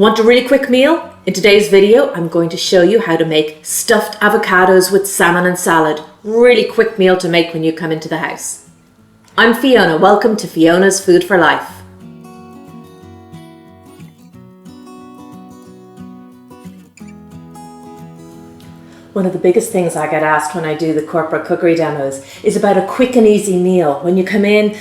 Want a really quick meal? In today's video, I'm going to show you how to make stuffed avocados with salmon and salad. Really quick meal to make when you come into the house. I'm Fiona. Welcome to Fiona's Food for Life. One of the biggest things I get asked when I do the corporate cookery demos is about a quick and easy meal. When you come in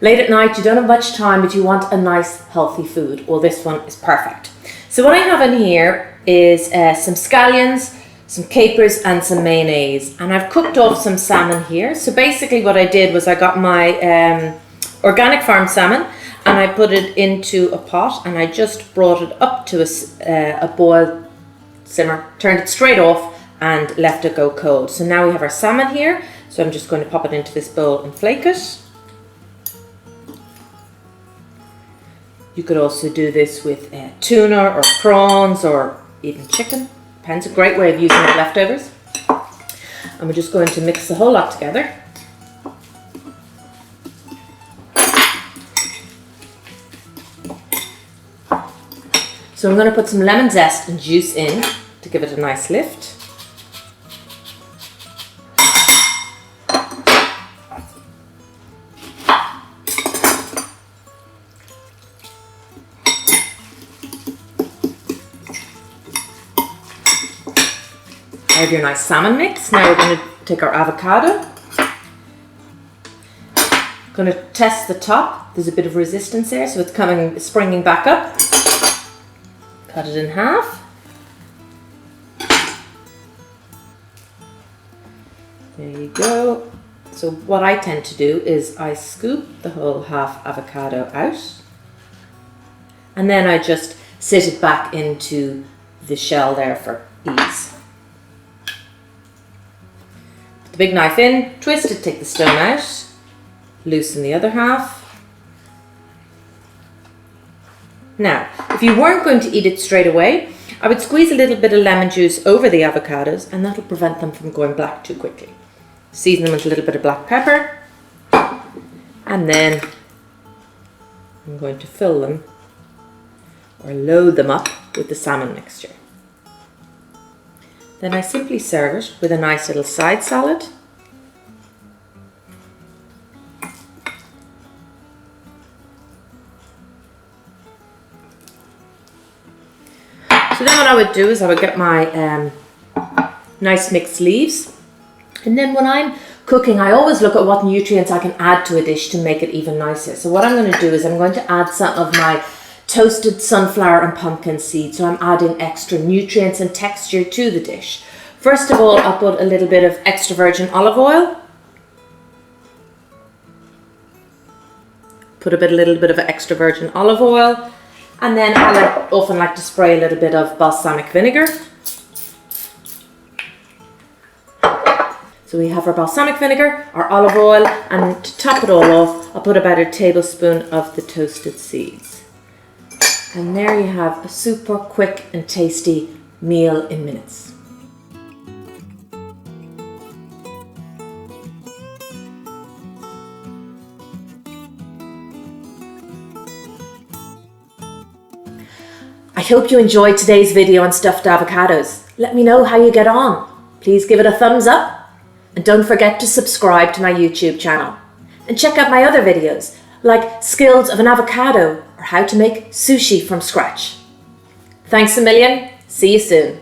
late at night, you don't have much time, but you want a nice, healthy food. Well, this one is perfect. So what I have in here is some scallions, some capers and some mayonnaise. And I've cooked off some salmon here. So basically what I did was I got my organic farm salmon and I put it into a pot and I just brought it up to a boil simmer, turned it straight off and left it go cold. So now we have our salmon here. So I'm just going to pop it into this bowl and flake it. You could also do this with tuna or prawns or even chicken. Depends, a great way of using the leftovers. And we're just going to mix the whole lot together. So I'm going to put some lemon zest and juice in to give it a nice lift. I have your nice salmon mix. Now we're going to take our avocado. Going to test the top. There's a bit of resistance there, so it's springing back up. Cut it in half. There you go. So what I tend to do is I scoop the whole half avocado out, and then I just sit it back into the shell there for ease. The big knife in, twist it, take the stone out, loosen the other half. Now, if you weren't going to eat it straight away, I would squeeze a little bit of lemon juice over the avocados and that'll prevent them from going black too quickly. Season them with a little bit of black pepper and then I'm going to fill them or load them up with the salmon mixture. Then I simply serve it with a nice little side salad. So then what I would do is I would get my nice mixed leaves. And then when I'm cooking, I always look at what nutrients I can add to a dish to make it even nicer. So what I'm going to do is I'm going to add some of my toasted sunflower and pumpkin seeds, so I'm adding extra nutrients and texture to the dish. First of all, I'll put a little bit of extra virgin olive oil. Put a little bit of extra virgin olive oil, and then I often like to spray a little bit of balsamic vinegar. So we have our balsamic vinegar, our olive oil, and to top it all off, I'll put about a tablespoon of the toasted seeds. And there you have a super quick and tasty meal in minutes. I hope you enjoyed today's video on stuffed avocados. Let me know how you get on. Please give it a thumbs up and don't forget to subscribe to my YouTube channel. And check out my other videos like skills of an avocado or how to make sushi from scratch. Thanks a million. See you soon.